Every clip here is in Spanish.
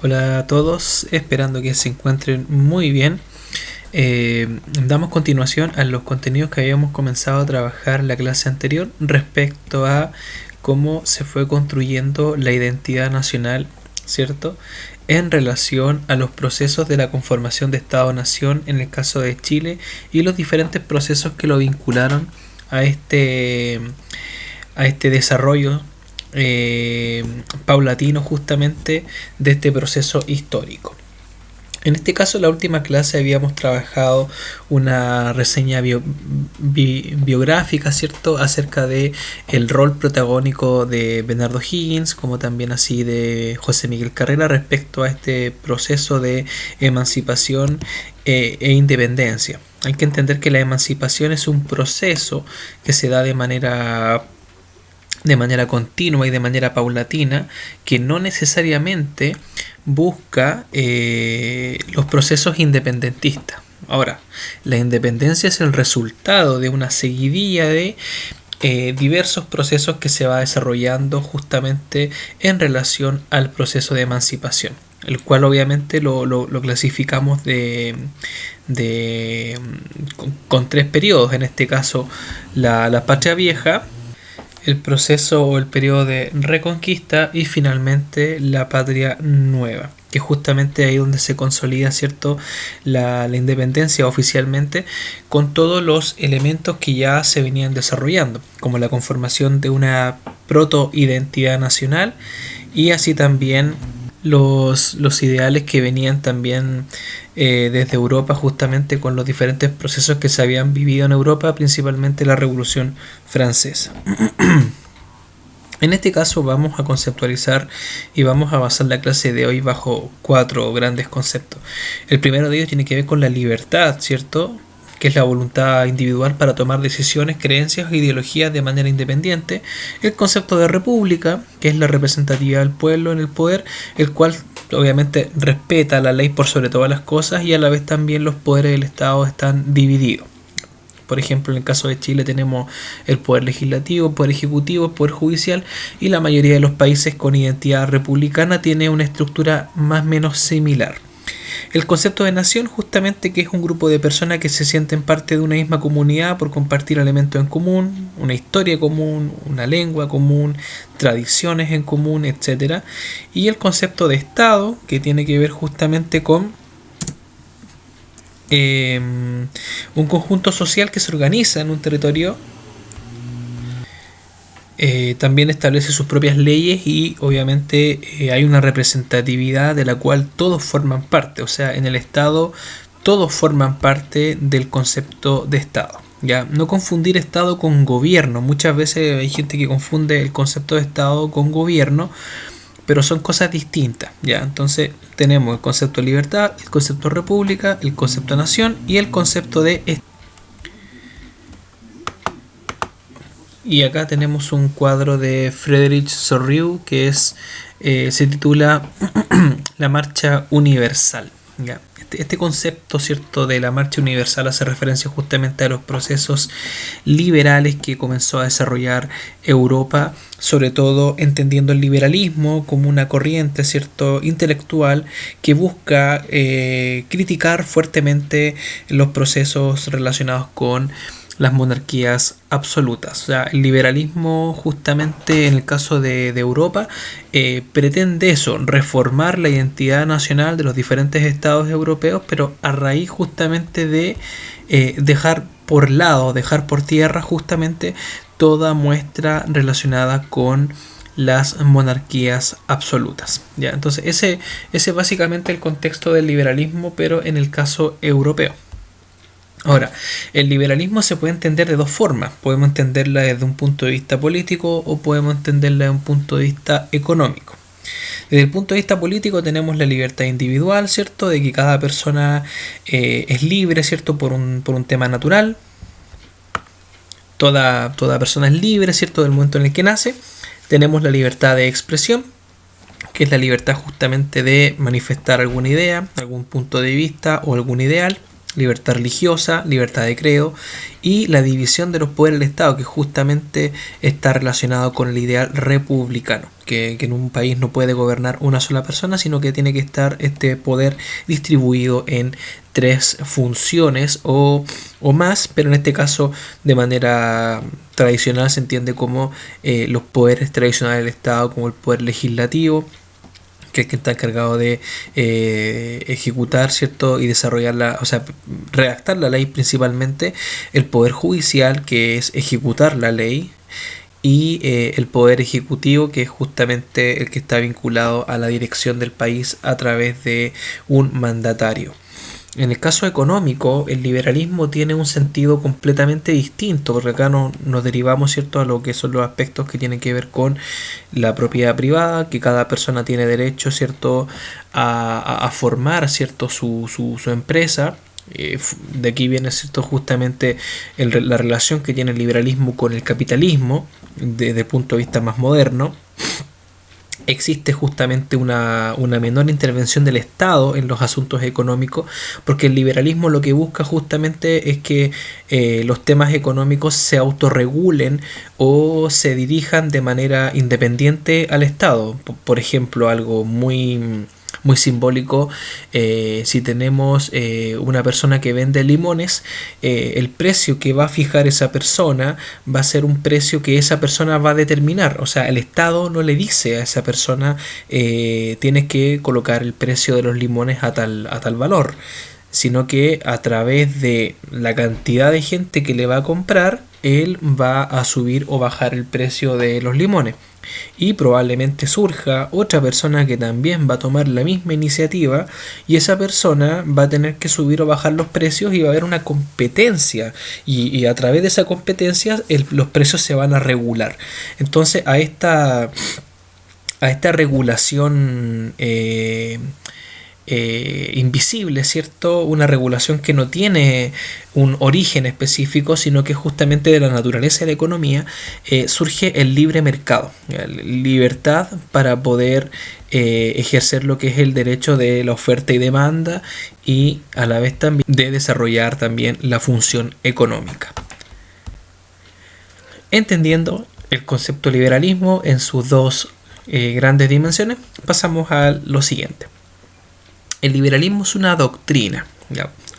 Hola a todos, esperando que se encuentren muy bien. Damos continuación a los contenidos que habíamos comenzado a trabajar en la clase anterior respecto a cómo se fue construyendo la identidad nacional, ¿cierto? En relación a los procesos de la conformación de Estado-Nación en el caso de Chile y los diferentes procesos que lo vincularon a este desarrollo paulatino justamente de este proceso histórico. En este caso, en la última clase habíamos trabajado una reseña biográfica, ¿cierto?, acerca de el rol protagónico de Bernardo Higgins, como también así de José Miguel Carrera respecto a este proceso de emancipación e independencia. Hay que entender que la emancipación es un proceso que se da de manera continua y de manera paulatina, que no necesariamente busca los procesos independentistas. Ahora, la independencia es el resultado de una seguidilla de diversos procesos que se va desarrollando justamente en relación al proceso de emancipación, el cual obviamente lo clasificamos con tres periodos. En este caso, la patria vieja, el proceso o el periodo de reconquista y finalmente la patria nueva, que justamente ahí donde se consolida, ¿cierto?, la independencia oficialmente, con todos los elementos que ya se venían desarrollando, como la conformación de una proto-identidad nacional y así también los ideales que venían también desde Europa, justamente con los diferentes procesos que se habían vivido en Europa, principalmente la Revolución Francesa. En este caso vamos a conceptualizar y vamos a basar la clase de hoy bajo cuatro grandes conceptos. El primero de ellos tiene que ver con la libertad, ¿cierto?, que es la voluntad individual para tomar decisiones, creencias o ideologías de manera independiente. El concepto de república, que es la representatividad del pueblo en el poder, el cual obviamente respeta la ley por sobre todas las cosas y a la vez también los poderes del Estado están divididos. Por ejemplo, en el caso de Chile tenemos el poder legislativo, el poder ejecutivo, el poder judicial, y la mayoría de los países con identidad republicana tiene una estructura más o menos similar. El concepto de nación, justamente, que es un grupo de personas que se sienten parte de una misma comunidad por compartir elementos en común, una historia común, una lengua común, tradiciones en común, etc. Y el concepto de Estado, que tiene que ver justamente con un conjunto social que se organiza en un territorio, también establece sus propias leyes y obviamente hay una representatividad de la cual todos forman parte. O sea, en el Estado todos forman parte del concepto de Estado. Ya, no confundir Estado con gobierno. Muchas veces hay gente que confunde el concepto de Estado con gobierno, pero son cosas distintas. Ya, entonces tenemos el concepto de libertad, el concepto de república, el concepto de nación y el concepto de Estado. Y acá tenemos un cuadro de Frédéric Sorrieu que se titula La Marcha Universal. ¿Ya? Este concepto, ¿cierto?, de la marcha universal hace referencia justamente a los procesos liberales que comenzó a desarrollar Europa, sobre todo entendiendo el liberalismo como una corriente, ¿cierto?, intelectual que busca criticar fuertemente los procesos relacionados con las monarquías absolutas. O sea, el liberalismo, justamente en el caso de Europa, pretende eso, reformar la identidad nacional de los diferentes estados europeos, pero a raíz justamente de dejar por tierra justamente toda muestra relacionada con las monarquías absolutas. ¿Ya? Entonces ese es básicamente el contexto del liberalismo, pero en el caso europeo. Ahora, el liberalismo se puede entender de dos formas. Podemos entenderla desde un punto de vista político o podemos entenderla desde un punto de vista económico. Desde el punto de vista político tenemos la libertad individual, ¿cierto?, de que cada persona es libre, ¿cierto?, por un tema natural. Toda persona es libre, ¿cierto?, del momento en el que nace. Tenemos la libertad de expresión, que es la libertad justamente de manifestar alguna idea, algún punto de vista o algún ideal. libertad religiosa, libertad de credo y la división de los poderes del Estado, que justamente está relacionado con el ideal republicano, que en un país no puede gobernar una sola persona, sino que tiene que estar este poder distribuido en tres funciones o más, pero en este caso de manera tradicional se entiende como los poderes tradicionales del Estado, como el poder legislativo, que es quien está encargado de ejecutar, ¿cierto? Y desarrollar o sea, redactar la ley principalmente, el poder judicial, que es ejecutar la ley, y el poder ejecutivo, que es justamente el que está vinculado a la dirección del país a través de un mandatario. En el caso económico, el liberalismo tiene un sentido completamente distinto, porque acá nos derivamos, ¿cierto?, a lo que son los aspectos que tienen que ver con la propiedad privada, que cada persona tiene derecho, ¿cierto?, a formar, ¿cierto?, su empresa. De aquí viene, ¿cierto?, justamente la relación que tiene el liberalismo con el capitalismo desde el punto de vista más moderno. Existe justamente una menor intervención del Estado en los asuntos económicos, porque el liberalismo lo que busca justamente es que los temas económicos se autorregulen o se dirijan de manera independiente al Estado. Por ejemplo, algo muy simbólico, si tenemos una persona que vende limones, el precio que va a fijar esa persona va a ser un precio que esa persona va a determinar. O sea, el Estado no le dice a esa persona tienes que colocar el precio de los limones a tal valor, sino que a través de la cantidad de gente que le va a comprar, él va a subir o bajar el precio de los limones. Y probablemente surja otra persona que también va a tomar la misma iniciativa, y esa persona va a tener que subir o bajar los precios, y va a haber una competencia, y a través de esa competencia los precios se van a regular. Entonces a esta regulación invisible, ¿cierto? Una regulación que no tiene un origen específico, sino que justamente de la naturaleza de la economía, surge el libre mercado, libertad para poder ejercer lo que es el derecho de la oferta y demanda, y a la vez también de desarrollar también la función económica. Entendiendo el concepto liberalismo en sus dos grandes dimensiones, pasamos a lo siguiente. El liberalismo es una doctrina.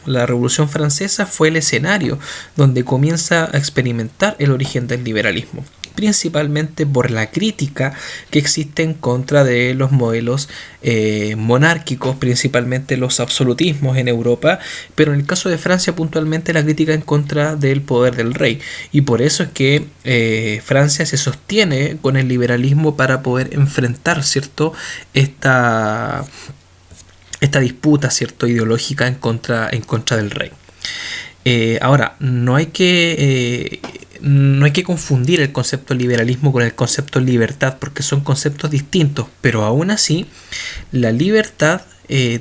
La Revolución Francesa fue el escenario donde comienza a experimentar el origen del liberalismo, principalmente por la crítica que existe en contra de los modelos monárquicos, principalmente los absolutismos en Europa, pero en el caso de Francia puntualmente la crítica en contra del poder del rey, y por eso es que Francia se sostiene con el liberalismo para poder enfrentar, ¿cierto?, esta disputa, ¿cierto?, ideológica en contra del rey. Ahora, no hay que confundir el concepto de liberalismo con el concepto de libertad, porque son conceptos distintos, pero aún así la libertad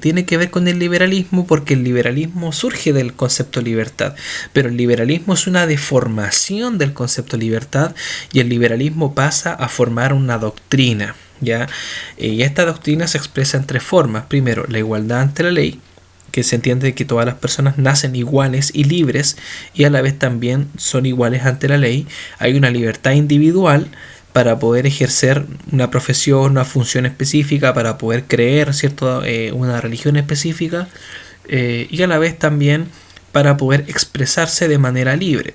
tiene que ver con el liberalismo, porque el liberalismo surge del concepto de libertad, pero el liberalismo es una deformación del concepto de libertad, y el liberalismo pasa a formar una doctrina. ¿Ya? Y esta doctrina se expresa en tres formas. Primero, la igualdad ante la ley, que se entiende que todas las personas nacen iguales y libres, y a la vez también son iguales ante la ley. Hay una libertad individual para poder ejercer una profesión, una función específica, para poder creer, ¿cierto?, una religión específica, y a la vez también para poder expresarse de manera libre.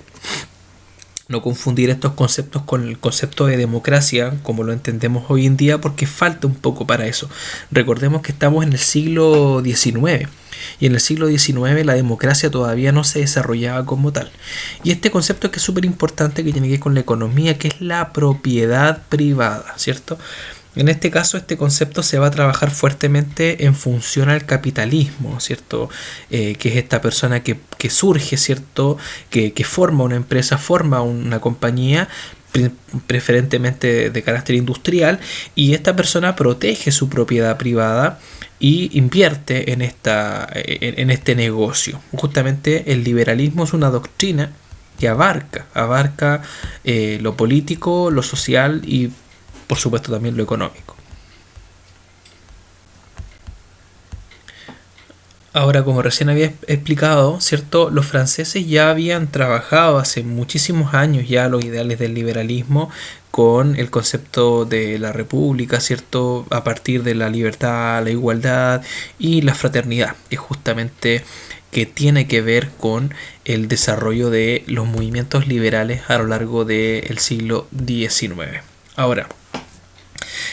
No confundir estos conceptos con el concepto de democracia como lo entendemos hoy en día, porque falta un poco para eso. Recordemos que estamos en el siglo XIX, y en el siglo XIX la democracia todavía no se desarrollaba como tal. Y este concepto que es súper importante, que tiene que ver con la economía, que es la propiedad privada, ¿cierto? En este caso, este concepto se va a trabajar fuertemente en función al capitalismo, ¿cierto? Que es esta persona que surge, ¿cierto? Que forma una empresa, forma una compañía, preferentemente de carácter industrial, y esta persona protege su propiedad privada y invierte en este negocio. Justamente el liberalismo es una doctrina que abarca lo político, lo social y por supuesto también lo económico. Ahora, como recién había explicado, ¿cierto? Los franceses ya habían trabajado hace muchísimos años ya los ideales del liberalismo con el concepto de la república, ¿cierto? A partir de la libertad, la igualdad y la fraternidad, que justamente que tiene que ver con el desarrollo de los movimientos liberales a lo largo del siglo XIX. Ahora,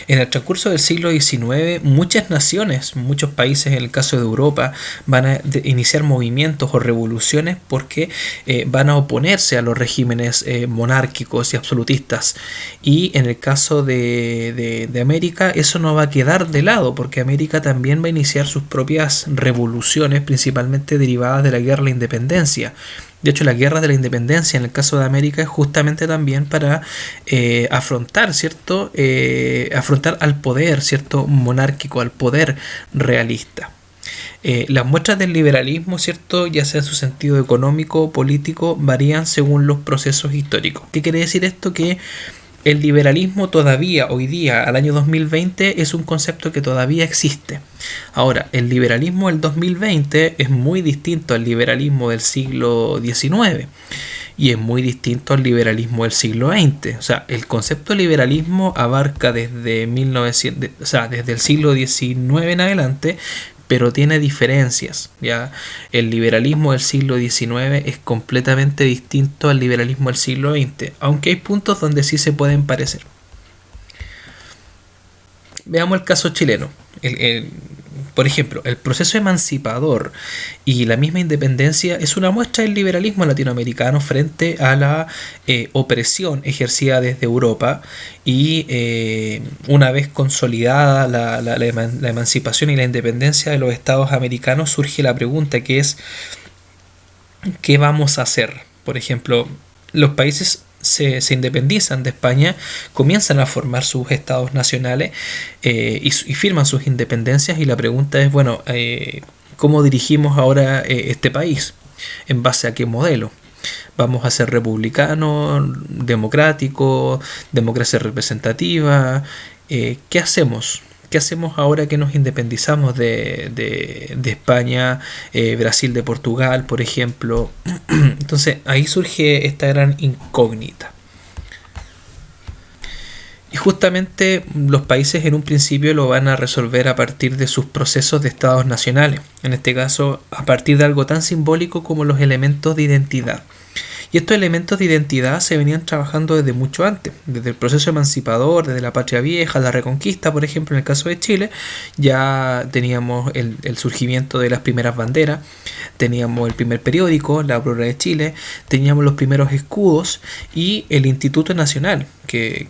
en el transcurso del siglo XIX, muchas naciones, muchos países, en el caso de Europa, van a iniciar movimientos o revoluciones porque van a oponerse a los regímenes monárquicos y absolutistas. Y en el caso de América, eso no va a quedar de lado, porque América también va a iniciar sus propias revoluciones, principalmente derivadas de la guerra de la independencia. De hecho, la guerra de la independencia en el caso de América es justamente también para afrontar, ¿cierto? Afrontar al poder, ¿cierto? Monárquico, al poder realista. Las muestras del liberalismo, ¿cierto? Ya sea en su sentido económico o político, varían según los procesos históricos. ¿Qué quiere decir esto? Que el liberalismo todavía, hoy día, al año 2020, es un concepto que todavía existe. Ahora, el liberalismo del 2020 es muy distinto al liberalismo del siglo XIX y es muy distinto al liberalismo del siglo XX. O sea, el concepto de liberalismo abarca desde 1900, o sea, desde el siglo XIX en adelante, pero tiene diferencias, ¿ya? El liberalismo del siglo XIX es completamente distinto al liberalismo del siglo XX, aunque hay puntos donde sí se pueden parecer. Veamos el caso chileno. Por ejemplo, el proceso emancipador y la misma independencia es una muestra del liberalismo latinoamericano frente a la opresión ejercida desde Europa y una vez consolidada la emancipación y la independencia de los estados americanos surge la pregunta que es ¿qué vamos a hacer? Por ejemplo, los países se independizan de España, comienzan a formar sus estados nacionales y firman sus independencias y la pregunta es, bueno, ¿cómo dirigimos ahora este país? ¿En base a qué modelo? ¿Vamos a ser republicanos, democráticos, democracia representativa? ¿Qué hacemos? ¿Qué hacemos ahora que nos independizamos de España, Brasil de Portugal, por ejemplo? Entonces ahí surge esta gran incógnita. Y justamente los países en un principio lo van a resolver a partir de sus procesos de estados nacionales. En este caso, a partir de algo tan simbólico como los elementos de identidad. Y estos elementos de identidad se venían trabajando desde mucho antes, desde el proceso emancipador, desde la Patria Vieja, la Reconquista, por ejemplo, en el caso de Chile, ya teníamos el surgimiento de las primeras banderas, teníamos el primer periódico, la Aurora de Chile, teníamos los primeros escudos y el Instituto Nacional, que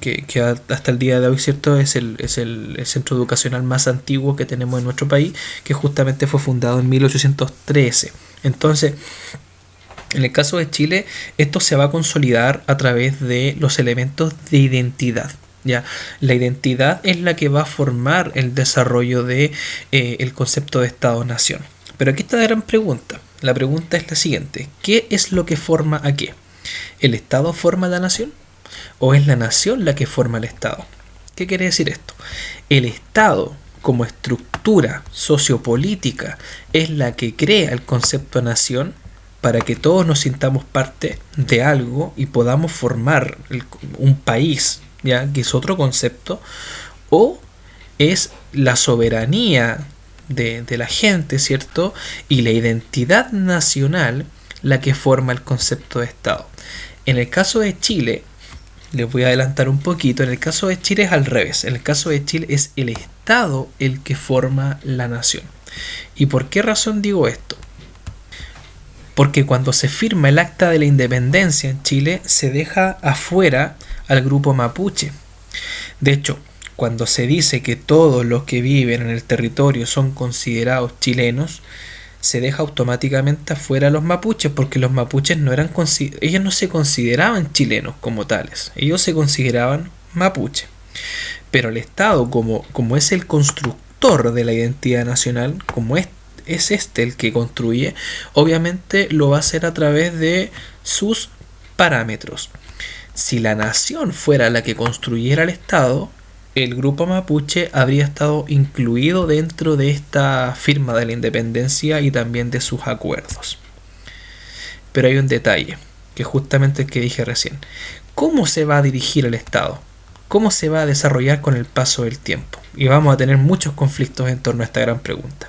hasta el día de hoy, ¿cierto?, es el centro educacional más antiguo que tenemos en nuestro país, que justamente fue fundado en 1813. Entonces, en el caso de Chile, esto se va a consolidar a través de los elementos de identidad. ¿Ya? La identidad es la que va a formar el desarrollo de el concepto de Estado-Nación. Pero aquí está la gran pregunta. La pregunta es la siguiente. ¿Qué es lo que forma a qué? ¿El Estado forma la nación? ¿O es la nación la que forma el Estado? ¿Qué quiere decir esto? El Estado, como estructura sociopolítica, es la que crea el concepto nación para que todos nos sintamos parte de algo y podamos formar un país, ¿ya?, que es otro concepto, o es la soberanía de la gente, ¿cierto?, y la identidad nacional la que forma el concepto de Estado. En el caso de Chile, les voy a adelantar un poquito, en el caso de Chile es al revés, en el caso de Chile es el Estado el que forma la nación. ¿Y por qué razón digo esto? Porque cuando se firma el Acta de la Independencia en Chile se deja afuera al grupo mapuche. De hecho, cuando se dice que todos los que viven en el territorio son considerados chilenos, se deja automáticamente afuera a los mapuches, porque los mapuches ellos no se consideraban chilenos como tales, ellos se consideraban mapuche. Pero el Estado, como es el constructor de la identidad nacional, como es este el que construye, obviamente lo va a hacer a través de sus parámetros. Si la nación fuera la que construyera el Estado, el grupo mapuche habría estado incluido dentro de esta firma de la independencia y también de sus acuerdos. Pero hay un detalle, que es justamente el que dije recién. ¿Cómo se va a dirigir el Estado? ¿Cómo se va a desarrollar con el paso del tiempo? Y vamos a tener muchos conflictos en torno a esta gran pregunta.